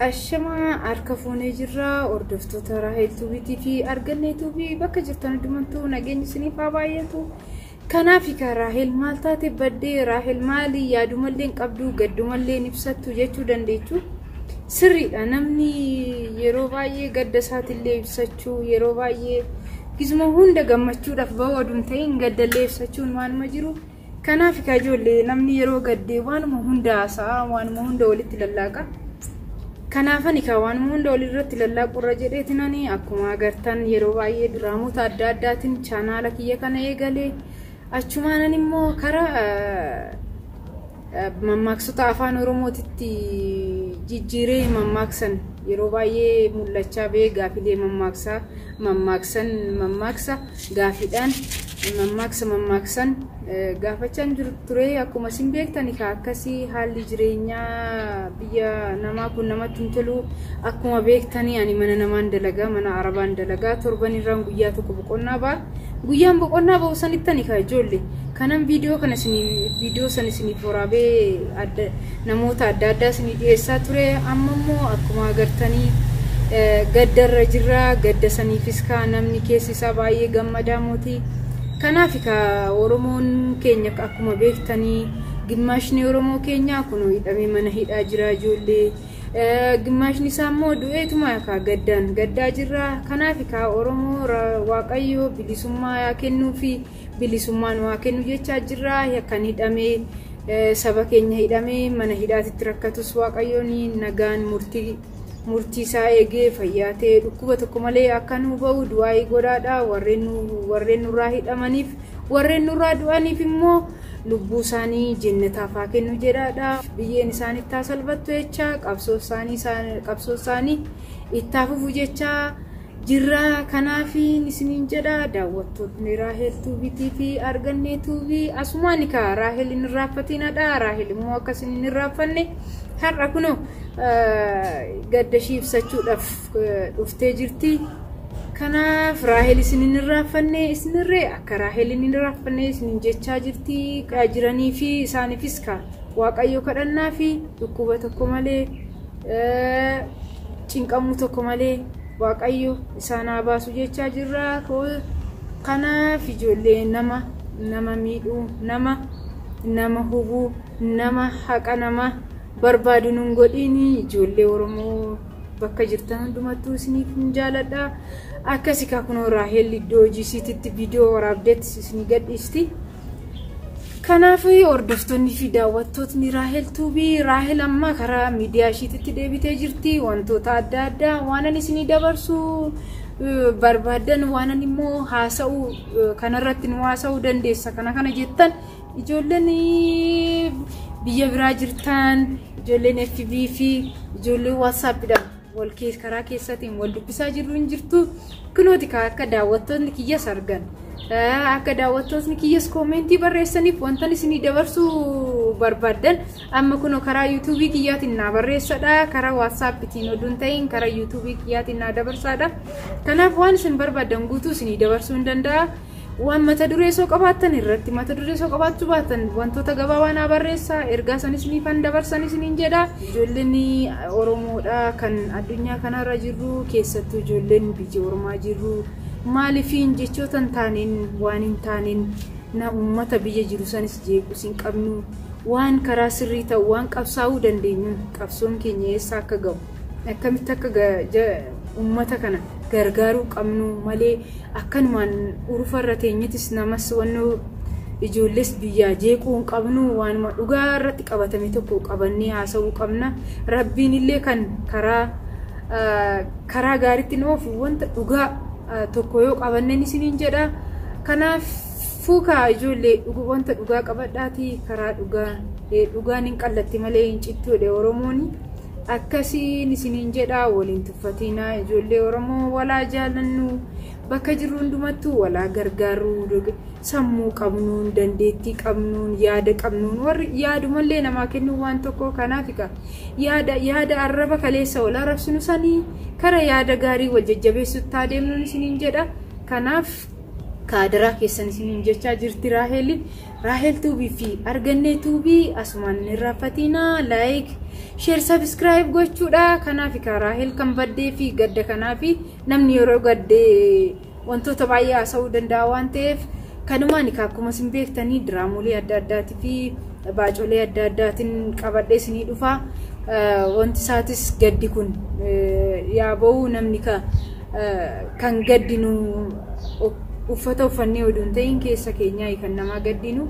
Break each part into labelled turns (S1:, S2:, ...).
S1: Ashama arkafuune jirra hordoftoota Raahel Tuubiitii fi Argannee Tuubii bakka jirtan hundumattuu nageenyi isiniif haa baay'atu. Kanaaf Raahel maal taate baddee Raahel maali yaadumallee qabdu gaddumallee ibsattu jechuu dandeechu. Sirriidha namni yeroo baay'ee gadda isaatillee ibsachuu yeroo baay'ee gizuma hunda gammachuudhaaf bawaduun ta'in gaddallee ibsachuun waanuma jiru. Kanaaf ijoollee namni yeroo gaddee waanuma hunda haasa'a waanuma hunda walitti lallaaqa. Kanaafani waan hunda walirratti lallaaqurra jedheetinani akkuma agartan yeroo baay'ee diraamoota adda addaatiin chaanaala kiyya kana eegalee achumaanan immoo karaa mammaaksota afaan oromootitti jijjiiree mammaaksan yeroo baay'ee mul'achaa bee gaafilee mammaaksa gaafiidhaan mammaaksan gaafachaan jiru ture akkuma isin beektani akkasii haalli jireenyaa biyya namaa kun namatti hin tolu akkuma beektani ani mana namaan dalagaa mana arabaan dalagaa torban irraan guyyaa tokko boqonnaa ba'a guyyaan boqonnaa ba'u sanittani ijoollee kanan viidiyoo san isiniif waraabee namoota adda addaa isinii dhiyeessaa ture amma immoo akkuma agartanii gaddarra jirra gadda saniifis namni keessi isaa baay'ee gammadaa mootii. Kanaaf Oromoon keenya akkuma beektanii gimmaashni Oromoo keenya kun hidhamee mana hidhaa jira ijoollee gimmaashni isaa immoo du'eetuma gaddaa jirra. Kanaaf Oromoo Waaqayyo bilisummaa yaa kennuu fi bilisummaan waa kennu jechaa jirra kan hidhamee saba keenya hidhamee mana hidhaatitti rakkatus Waaqayyoon nagaan murtii isaa eegee fayyaatee dhukkuba tokko malee akka nu ba'u du'aa godhaadha warreen nurraa hidhamaniif warreen nurraa du'aniif immoo lubbuu isaanii jannataaf haa kennu jedhaadha biyyeen isaanitti haa salphattu jecha qabsoo isaanii itti fufu jecha jirra. Kanaaf isiniin jedha daawwattoonni Raahel Tuubiitii fi Argannee Tuubii asumaan Raahel hin irraaffatinadha. Raahel immoo akkasiin hin irraaffanne har'a kunoo gadda ishii ibsachuudhaaf dhuftee jirti. Kanaaf Raahel isin hin irraaffanne isinirree akka Raahel hin irraaffanne isin jechaa jirti jiranii fi isaaniifis Waaqayyo kadhannaa fi dhukkuba tokko malee cinqamuu tokko malee Waaqayyo isaan haa baasu jechaa jirra. Kanaaf ijoollee nama miidhuu nama hubuu nama haqa nama barbaadu nun godhini ijoollee Oromoo bakka jirtan hundumattuu isiniif jaaladha. Akkasii kunoo Raahel iddoo hojiisiitti viidiyoo waraabdeetti isinii gadhiisti. Kanaaf hordoftoonni fi daawwattoonni Raahel Tuubii Raahel amma karaa miidiyaa ishiitti deebitee jirti wantoota adda addaa waanan isinii dabarsu barbaadan waanan immoo haasa'u kanarratti nu haasa'uu dandeessa kana jettan ijoolleen biyya biraa jirtan ijoolleen FB fi ijoolleen WhatsAppidhaan wal karaa keessatiin wal dubbisaa jirtu kunooti akka daawwattoonni kiyyas argan akka daawwattoonni kiyyas koomentii barreessaniif wantan isinii dabarsuu barbaadan amma kunoo karaa YouTube kiyyaatiin na barreessadha karaa WhatsApptiin oduun ta'in karaa YouTube kiyyaatiin na dabarsaadha. Kanaaf waan isin barbaadan guutuu isinii dabarsuu hin danda'a. Waan mata duree soo qabaattan irratti mata duree soo qabaachuu baatan wantoota gabaabaa na barreessa ergaa sanis ni fan dabarsan isiniin jedha. Ijoolleen Oromoodha kan addunyaa kanarra jirru keessattuu ijoolleen biyya Oromaa jirru maaliifiin jechoota taaneen waan hin taaneen na uummata biyya jiru sanis jeequs hin qabnu waan karaa sirrii ta'u waan qabsaa'uu dandeenyu qabsoon keenya eessa akka ga'u akkamitti akka uummata kana gargaaruu qabnu malee akkanumaan urufarra teenyetis namas wannoo ijoollees biyyaa jeequu hin qabnu waanuma dhugaa irratti qabatame tokko qabannee haasa'uu qabna. Rabbiin illee kan karaa gaariitti noofu wanta dhugaa tokko yoo qabanneen isiniin jedha. Kanaaf ijoollee wanta dhugaa qabadhaati karaa dhugaan hin qallatti malee hin cittuudha Oromooni. Akkasiin isiniin jedha waliin tuffatina ijoollee Oromoo walaa jaalannu bakka jirru hundumattuu walaa gargaaruu sammuu qabnuun dandeettii qabnuun yaada qabnuun warri yaadumallee namaa kennu waan tokko. Kanaaf yaada arraba kaleessa wal arrabsinu sanii kara yaada gaarii wal jajjabeessutti adeemnuun isiniin jedha. Kanaaf kaadara keessan isiniin jechaa jirti Raahel tuubii fi argannee tuubii asumaan irrafatina like share subscribe gochuudha kanaaf ka Raahel kan baddee fi gadda kanaaf namni yeroo gaddee wantoota baay'ee haasa'uu danda'a waan ta'eef kanumaan akkuma isin beektanii diraamolee adda addaatii fi baacolee adda addaatiin qabadhee isinii dhufa wanti isaatis gaddi kun yaa ba'u namni kan gaddinu uffata uffannee oduun ta'in keessa keenyaa kan nama gaddinu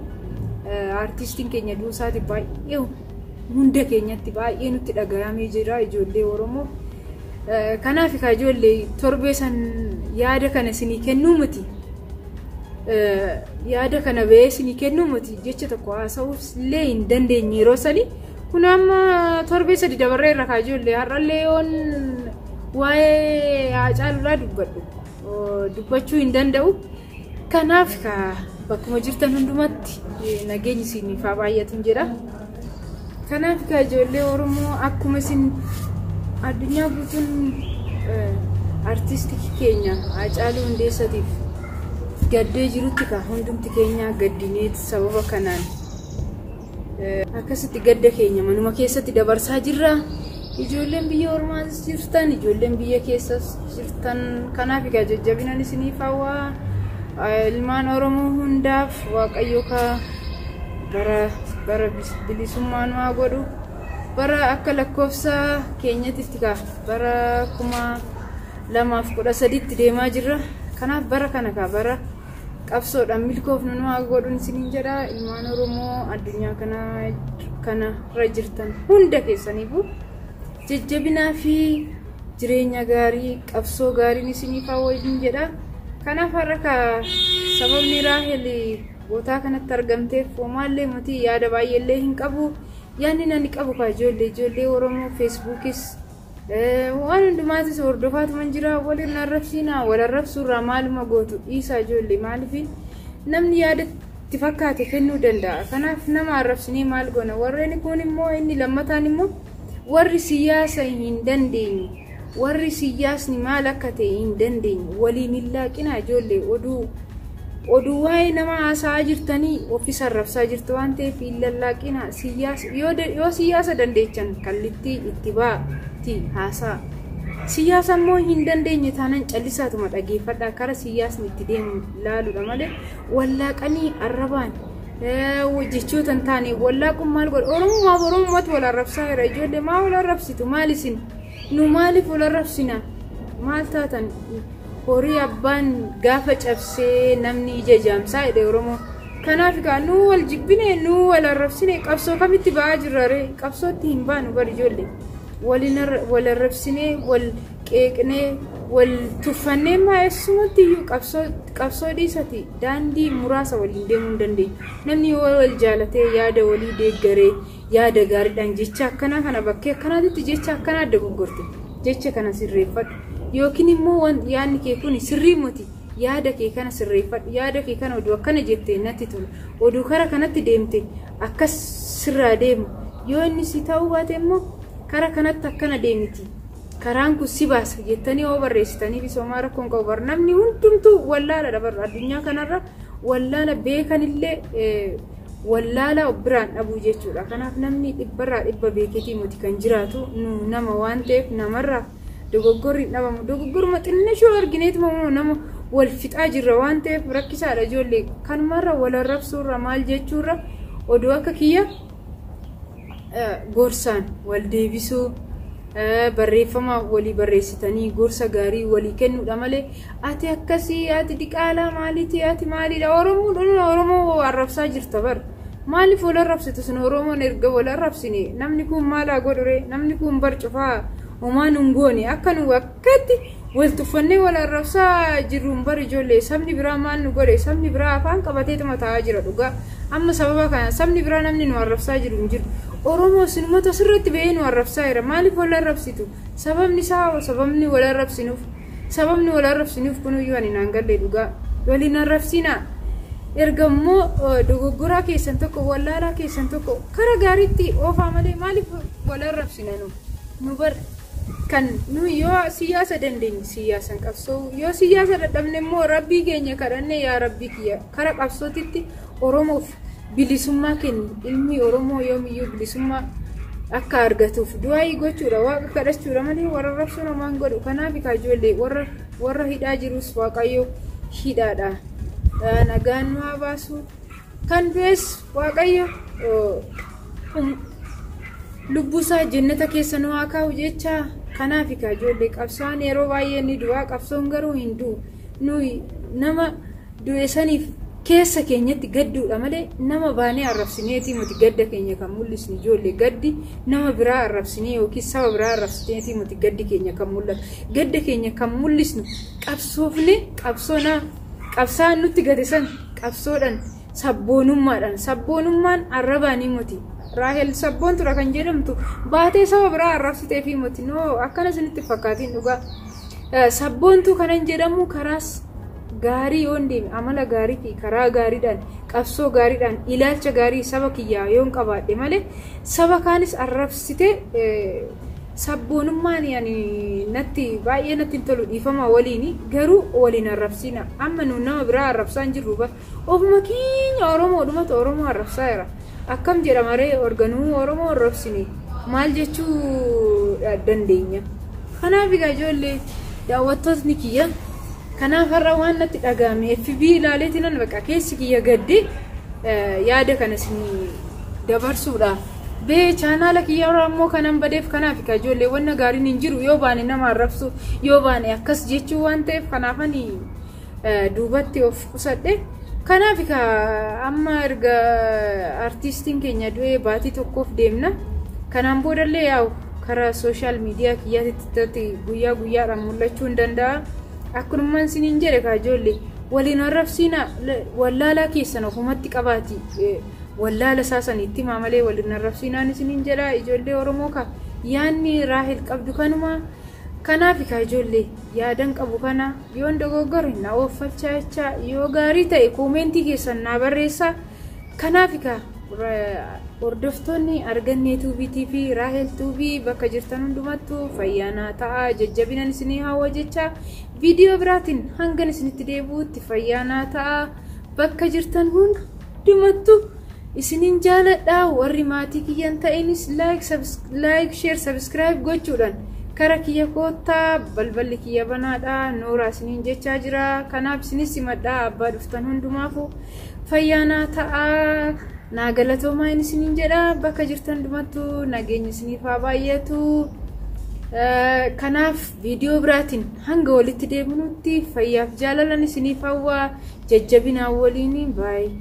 S1: artistiin keenya duusaati baay'ee hunda keenyatti baay'ee nutti dhaga'amee jira ijoollee Oromoo kanaaf ka ijoollee torbee san yaada kana isinii kennuu miti yaada kana bee isinii kennuu miti jecha tokko haasa'uuf illee hin dandeenye yeroo sanii kun amma torbee sadi dabarree irra ka ijoollee har'allee yoon waa'ee Haacaaluudhaa dubbachuu hin danda'u kanaaf ka bakkuma jirtan hundumatti nageenyi isiniif haa baay'atu jedha kanaaf ka ijoollee Oromoo akkuma isin addunyaa guutuun artistii keenya Haacaaluu Hundeessatiif gaddee jirutti ka hundumti keenya gaddineet sababa kanaan akkasitti gadda keenya manuma keessatti dabarsaa jirra ijoolleen biyya ormaas jirtan ijoolleen biyya keessas jirtan kanaaf ka jajjabinan isiniif hawaa ilmaan Oromoo hundaaf Waaqayyo ka bara bilisummaan maa godhu bara akka lakkoofsa keenyatti ka bara 2013 deemaa jirra kanaaf bara kana ka bara qabsoodhaan milkoofnu maa godhuun isiniin jedha ilmaan Oromoo addunyaa kana irra jirtan hunda keessaniifu jajjabinaa fi jireenya gaarii qabsoo gaariin isiniif hawwajin jedha kanaaf har'a ka sababni Raahel boota kanatti argamteef hoomaallee mutii yaada baay'eellee hin qabu yaanni nani qabu ka ijoollee Oromoo Facebookis waan hundumaatis hordofaatuman jira waliin arrabsiina wal arrabsuurraa maaluma gootu dhiisaa ijoollee maaliif namni yaada itti fakkaate kennuu danda'a kanaaf nama arrabsinee maal goona warreen kun immoo inni lammataan immoo warri siyaasa hin dandeenye warri siyaasni maal akka ta'e hin dandeenye waliin illaaqina ijoollee oduu waa'ee nama haasa'aa jirtanii ofis arrabsaa jirtu waan ta'eef illaaqina yoo siyaasa dandeechan kallitti itti baati haasaa siyaasa immoo hin dandeenye taanan callisaatuma dhageeffadhaa kara siyaasni itti deemu laaluudha malee wallaaqanii arrabaan jechuutan taane wallaaqun maal godha Oromoomatti wal arrabsaa jira ijoollee maa wal arrabsitu maal isin nu maaliif wal arrabsina maal taatan horii abbaan gaafa cabsee namni ija jaamsaa jedhe Oromoo kanaaf ka nu wal jibbine nu wal arrabsine qabsoo kamitti ba'aa jirra ree qabsootti hin baanu bar ijoollee wal arrabsine wal qeeqne wal tuffannee maayesumatti iyyuu qabsoo dhiisati daandii muraasa waliin deemuu hin dandeenye namni wal jaalatee yaada walii deeggaree yaada gaariidhaan jecha akkana kana bakkee akkanaatti jecha akkana adda gurgurte jecha kana sirreeffadhu yookiin immoo yaadni kee kun sirrii miti yaada kee kana sirreeffadhu yaada kee kana oduu akkana jettee natti tolu oduu kara kanatti deemte akkas sirraa deemu yoo inni si ta'uu baate immoo kara kanatti akkana deemiti karaan kun si baasa jettanii oo barreessitanii bisoomaa rakkoon qabu bar namni hundumtuu wallaala dabar addunyaa kanarra wallaala beekanillee wallaala biraan dhabuu jechuudha kanaaf namni dhibbarraa dhibba beeketii muti kan jiraatu nama waan ta'eef namarraa dogoggorri dhabamu dogoggoruma xinnashoo argineetuma nama wal fixaa jirra waan ta'eef rakkisaadha ijoollee kanumarra wal arrabsuurra maal jechuurra oduu akka kiyya gorsaan wal deebisuu barreeffama walii barreessitanii gorsa gaarii walii kennuudha malee ati akkasii ati diqaalaa maaliiti ati maaliidha Oromoo arrabsaa jirta bar maaliif wal arrabsitu sun Oromoon erga wal arrabsine namni kun maalaa godhure namni kun bar cufaa homaan hungoone akka nu akkatti wal tuffannee wal arrabsaa jirruun bar ijoollee sabni biraa maal nu godhe sabni biraa afaan qabateetuma taa'aa jira dhugaa amma sababa kana sabni biraa namni nu arrabsaa jiru hin jiru Oromoo sinumata sirriitti ba'ee nu arrabsaa jira maaliif wal arrabsitu sababni isaa sababni wal arrabsinuuf kunuyyuu ani naan galle dhugaa waliin arrabsinaa ergammoo dogoggoraa keessan tokko wallaalaa keessan tokko kara gaariitti oofaa malee maaliif wal arrabsina nu bar kan nu yoo siyaasa dandeenye siyaasan qabsoo yoo siyaasa dadhabne immoo rabbii keenya kadhanne yaa rabbii kiyya kara qabsootitti oromoof bilisummaa kenni ilmi oromoo yoomiyyuu bilisummaa akka argatuuf du'aa gochuudha waaqa kadhachuudha malee warra rabsuu namaan godhu kanaaf ijoollee warra hidhaa jirus waaqayyo hidhaadha nagaan nu haa baasu kan du'es waaqayyo lubbusaa jannata keessa nu haa kaa'u jecha kanaaf ijoollee qabsaan yeroo baay'ee ni du'a qabsoon garuu hin du'u nuyi nama du'e saniif keessa keenyatti gadduudha malee nama baanee arrabsineetii muti gadda keenya kan mul'isni ijoollee gaddi nama biraa arrabsinee yookiin saba biraa arrabsineetii muti gaddi keenya kan mul'atu gadda keenya kan mul'isnu qabsoofne qabsaan nutti gade san qabsoodhaan sabboonummaan arrabaanii muti Rahel sabboon tura kan jedhamtu baatee saba biraa arrabsitee fi muti noo akkana isinitti fakkaatiin dhugaa sabboontu kanan jedhamu karaas gaarii yoon deeme amala gaarii fi karaa gaariidhaan qabsoo gaariidhaan ilaalcha gaarii saba kiyyaa yoon qabaadhe malee saba kaanis arrabsite sabboonummaan natti baay'ee natti hin tolu dhiifama waliin garuu waliin arrabsina amma nu nama biraa arrabsaa hin jirru ofuma keenya oromoodhumatu oromoo arrabsaa jira akkam jedhamaree organuu oromoo arrabsine maal jechuu dandeenya kanaaf ijoollee daawwattootni kiyya kanaaf har'a waan natti dhagahame FB ilaaleetiin nan baqa keessi kiyya gaddi yaada kana isin dabarsuudha bee chaanaala kiyya ammoo kanan badeef kanaaf ijoollee wanna gaariin hin jiru yoo baane nama arrabsu yoo baane akkas jechuu waan ta'eef kanaafani duubatti of qusadhe kanaaf amma erga artistiin keenya du'ee baatii tokkoof deemna kanaan boodallee yaa'u karaa sooshaal miidiyaa kiyyaatti guyyaa guyyaadhaan mul'achuu hin danda'a akkunumaan siniin jedhe ijoollee waliin arrabsiina wallaalaa keessan ofumatti qabaati wallaala saasanitti maamalee waliin arrabsiinaan siniin jedha ijoollee oromoo ka yaanni Rahel qabdu kanuma kanaaf ijoollee yaadan qabu kana yoon dogoggore na oofalchaa jecha yoo gaarii ta'e koomentii keessan naa barreessaa kanaaf hordoftoonni argannee tuubii fi Rahel tuubii bakka jirtan hundumattuu fayyaanaa ta'a jajjabinan isinii hawwa jecha viidiyoo biraatiin hangan isinitti deebuutti fayyaanaa ta'a bakka jirtan hundumattuu isiniin jaaladha warri maatii kiyyan ta'inis like share subscribe gochuudhaan kara kiyya koottaa balballi kiyya banaadha nooraa isiniin jechaa jira kanaaf isinis simadhaa abbaa dhuftan hundumaafu fayyaanaa ta'a naagalatoomaa isiniin jedha bakka jirtan hundumattuu nageenya isiniif haa baay'atu kanaaf viidiyoo biraatiin hanga walitti deebinutti fayyaaf jaalalan isiniif hawwa jajjabinaa waliin baay'ee